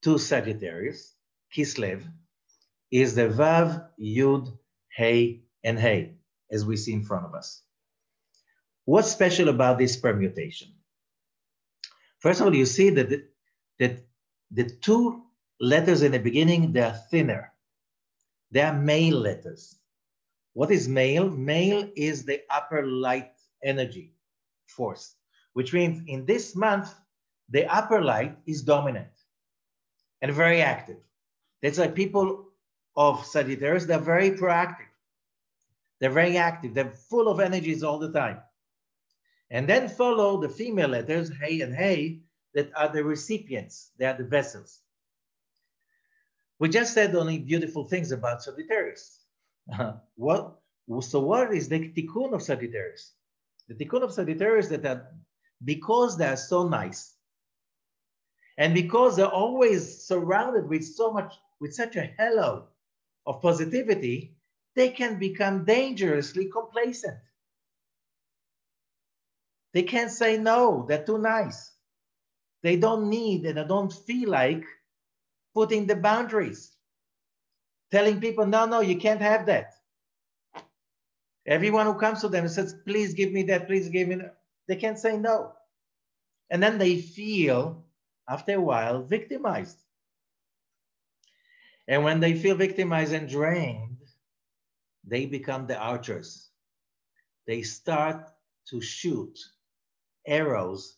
to Sagittarius, Kislev, is the Vav, Yud, Hey, and Hey, as we see in front of us. What's special about this permutation? First of all, you see that the two letters in the beginning, they are thinner. They are male letters. What is male? Male is the upper light energy force, which means in this month, the upper light is dominant and very active. That's why people of Sagittarius, they're very proactive. They're very active. They're full of energies all the time. And then follow the female letters, Hey and Hey, that are the recipients. They are the vessels. We just said only beautiful things about Sagittarius. So what is the Tikkun of Sagittarius? The Tikkun of Sagittarius because they are so nice, and because they're always surrounded with such a halo of positivity, they can become dangerously complacent. They can't say no, they're too nice. They don't need and they don't feel like putting the boundaries, telling people, no, you can't have that. Everyone who comes to them and says, please give me that, please give me that, they can't say no. And then they feel, after a while, victimized. And when they feel victimized and drained, they become the archers. They start to shoot arrows,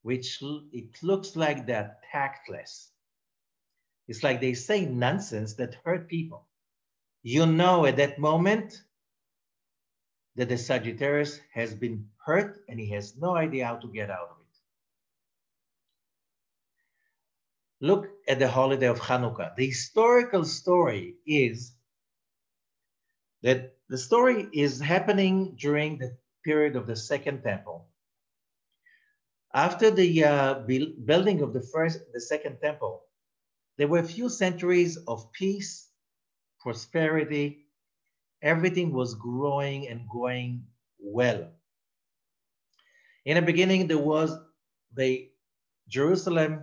which it looks like they're tactless. It's like they say nonsense that hurt people. You know at that moment that the Sagittarius has been hurt and he has no idea how to get out of it. Look at the holiday of Hanukkah. The historical story is that the story is happening during the period of the Second Temple. After the building of the Second Temple, there were a few centuries of peace, prosperity. Everything was growing and going well. In the beginning, there was the Jerusalem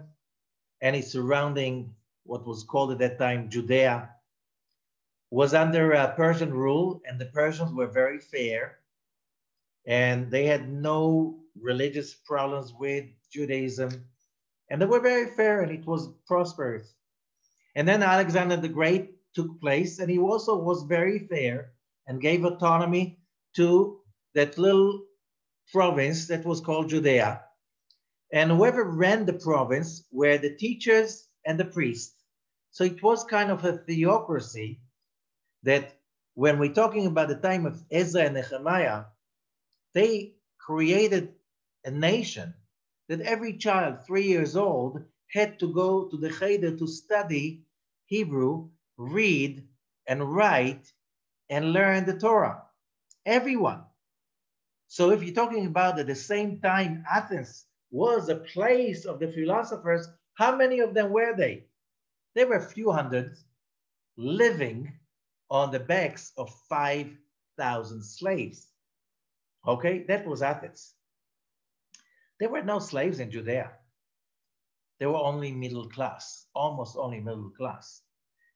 and its surrounding, what was called at that time Judea, was under Persian rule, and the Persians were very fair, and they had no religious problems with Judaism, and they were very fair, and it was prosperous. And then Alexander the Great took place, and he also was very fair and gave autonomy to that little province that was called Judea. And whoever ran the province were the teachers and the priests. So it was kind of a theocracy that when we're talking about the time of Ezra and Nehemiah, they created a nation that every child 3 years old had to go to the Cheder to study Hebrew, read and write and learn the Torah. Everyone. So if you're talking about at the same time Athens was a place of the philosophers, how many of them were they? There were a few hundred living on the backs of 5,000 slaves. Okay, that was Athens. There were no slaves in Judea. They were only middle class, almost only middle class.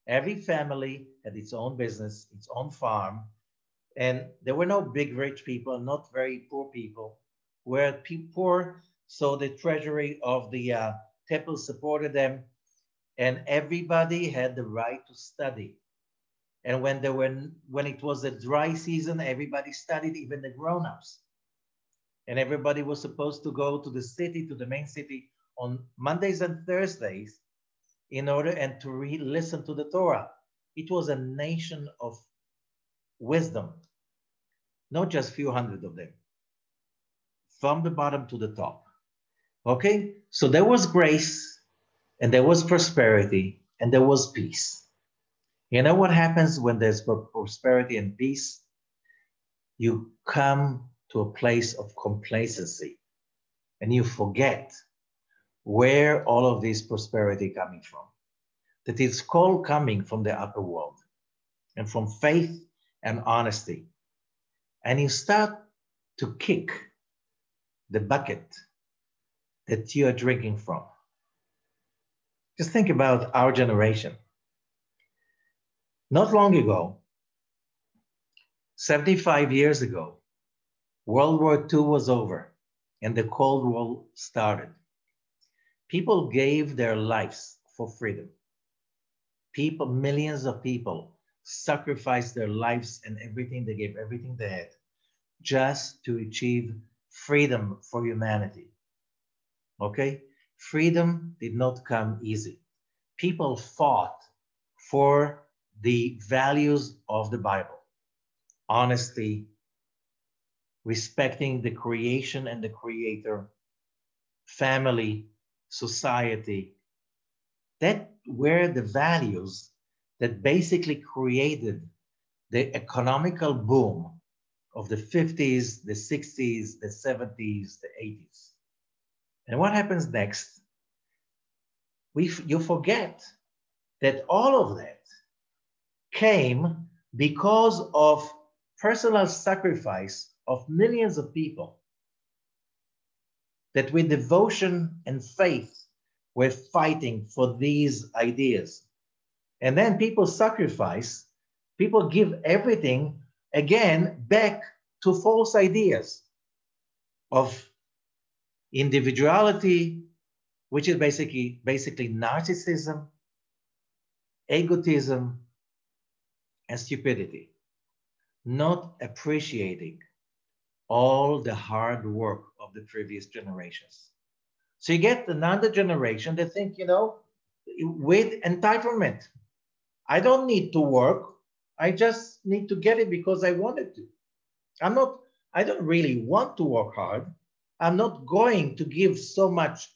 Every family had its own business, its own farm, and there were no big rich people, not very poor people. Where poor, so the treasury of the temple supported them, and everybody had the right to study. And when it was a dry season, everybody studied, even the grown-ups. And everybody was supposed to go to the city, to the main city, on Mondays and Thursdays in order and to listen to the Torah. It was a nation of wisdom, not just a few hundred of them, from the bottom to the top. Okay, so there was grace, and there was prosperity, and there was peace. You know what happens when there's prosperity and peace? You come to a place of complacency, and you forget where all of this prosperity coming from. That it's all coming from the upper world. and from faith and honesty. And you start to kick the bucket that you are drinking from. Just think about our generation. Not long ago, 75 years ago, World War II was over and the Cold War started. People gave their lives for freedom. People, millions of people sacrificed their lives and everything. They gave everything they had just to achieve freedom for humanity. Okay? Freedom did not come easy. People fought for the values of the Bible: honesty, respecting the creation and the creator, family, society. That were the values that basically created the economical boom of the 50s, the 60s, the 70s, the 80s. And what happens next? You forget that all of that came because of personal sacrifice of millions of people that with devotion and faith were fighting for these ideas. And then people sacrifice, people give everything again back to false ideas of individuality, which is basically narcissism, egotism, and stupidity, not appreciating all the hard work of the previous generations. So you get another generation that think, with entitlement. I don't need to work. I just need to get it because I wanted to. I don't really want to work hard. I'm not going to give so much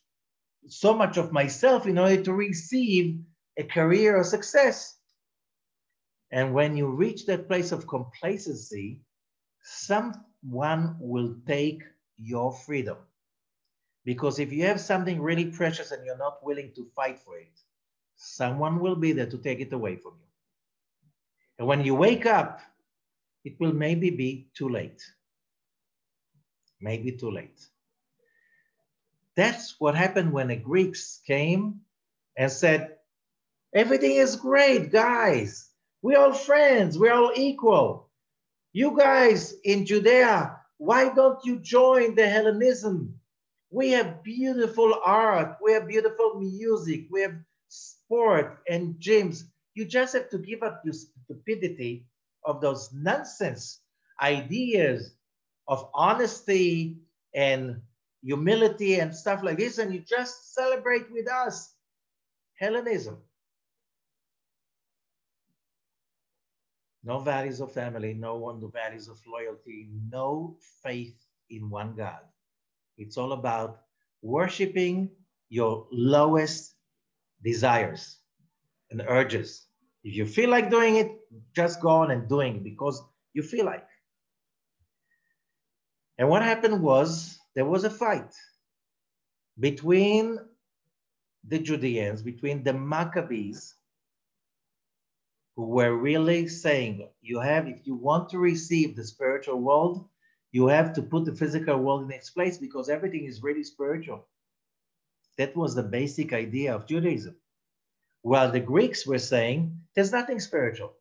of myself in order to receive a career or success. And when you reach that place of complacency, someone will take your freedom. Because if you have something really precious and you're not willing to fight for it, someone will be there to take it away from you. And when you wake up, it will maybe be too late. Maybe too late. That's what happened when the Greeks came and said, everything is great, guys. We're all friends. We're all equal. You guys in Judea, why don't you join the Hellenism? We have beautiful art. We have beautiful music. We have sport and gyms. You just have to give up your stupidity of those nonsense ideas of honesty and humility and stuff like this, and you just celebrate with us. Hellenism. No values of family, no values of loyalty, no faith in one God. It's all about worshiping your lowest desires and urges. If you feel like doing it, just go on and doing it because you feel like. And what happened was there was a fight between the Judeans, between the Maccabees, who were really saying, if you want to receive the spiritual world, you have to put the physical world in its place because everything is really spiritual. That was the basic idea of Judaism. While the Greeks were saying, there's nothing spiritual.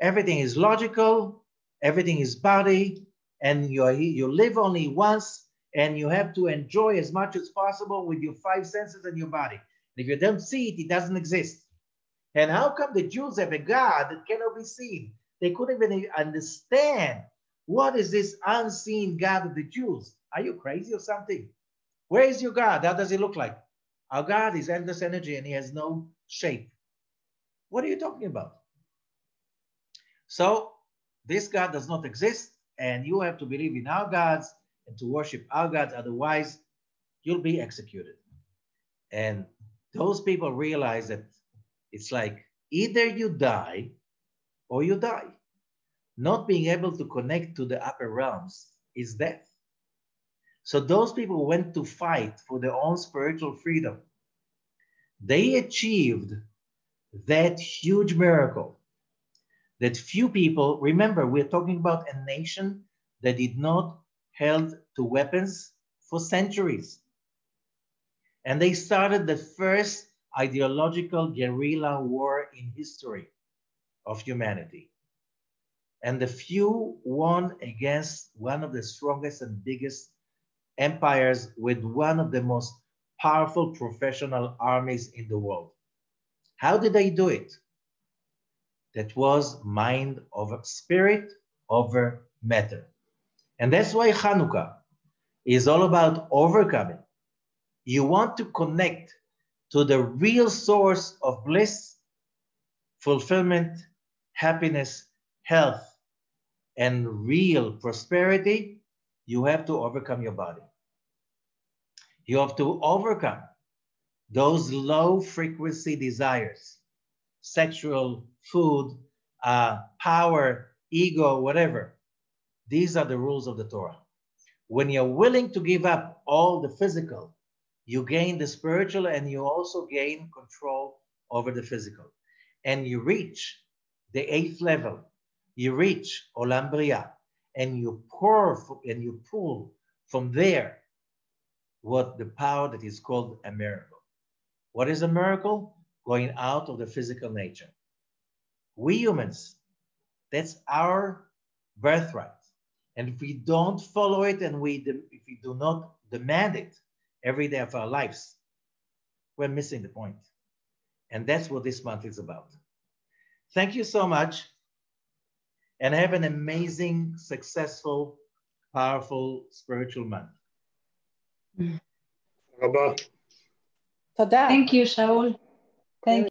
Everything is logical, everything is body, and you live only once, and you have to enjoy as much as possible with your five senses and your body. And if you don't see it, it doesn't exist. And how come the Jews have a God that cannot be seen? They couldn't even understand what is this unseen God of the Jews. Are you crazy or something? Where is your God? How does he look like? Our God is endless energy and he has no shape. What are you talking about? So this God does not exist and you have to believe in our gods and to worship our gods. Otherwise, you'll be executed. And those people realize that it's like either you die or you die. Not being able to connect to the upper realms is death. So those people went to fight for their own spiritual freedom. They achieved that huge miracle that few people, remember, we're talking about a nation that did not held to weapons for centuries. And they started the first ideological guerrilla war in history of humanity. And the few won against one of the strongest and biggest empires with one of the most powerful professional armies in the world. How did they do it? That was mind over spirit over matter. And that's why Hanukkah is all about overcoming. You want to connect to the real source of bliss, fulfillment, happiness, health, and real prosperity. You have to overcome your body. You have to overcome those low frequency desires, sexual, food, power, ego, whatever. These are the rules of the Torah. When you're willing to give up all the physical, you gain the spiritual and you also gain control over the physical. And you reach the 8th level. You reach Olam Bria and you pour and you pull from there what the power that is called a miracle. What is a miracle? Going out of the physical nature. We humans, that's our birthright. And if we don't follow it and if we do not demand it every day of our lives, we're missing the point. And that's what this month is about. Thank you so much. And have an amazing, successful, powerful, spiritual month. Rabbi. Thank you, Shaul. Thank you.